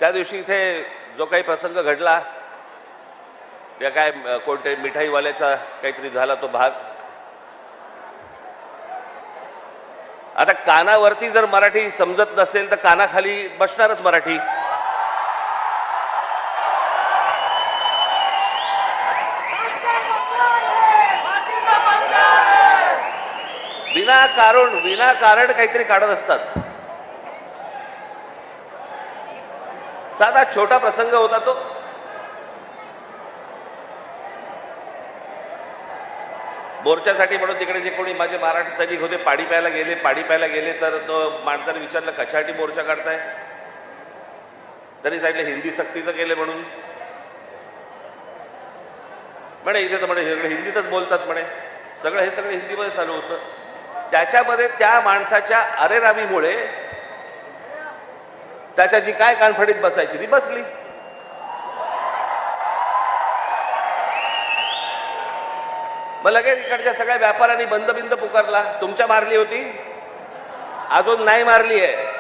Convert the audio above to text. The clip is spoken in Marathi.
त्या दिवशी इथे जो काही प्रसंग घडला, त्या काय कोणते मिठाईवाल्याचा काहीतरी झाला तो भाग, आता कानावरती जर मराठी समजत नसेल तर कानाखाली बसणारच मराठी. विनाकारण काहीतरी काढत असतात. साधा छोटा प्रसंग होता तो. मोर्चासाठी म्हणून तिकडे जे कोणी माझे मराठी सैनिक होते पाणी प्यायला गेले तर तो माणसाने विचारलं कशासाठी मोर्चा काढताय. त्यांनी सांगितलं हिंदी सक्तीचं केलं म्हणून. म्हणे इथे तर म्हणे सगळे हिंदीतच बोलतात म्हणे. हे सगळं हिंदीमध्ये चालू होतं. त्याच्यामध्ये त्या माणसाच्या अरेरावीमुळे त्याच्या जी काय कानफडीत बसायची ती बसली. मग लगेच इकडच्या सगळ्या व्यापाऱ्यांनी बंद पुकारला. तुमच्या मारली होती, अजून नाही मारली आहे.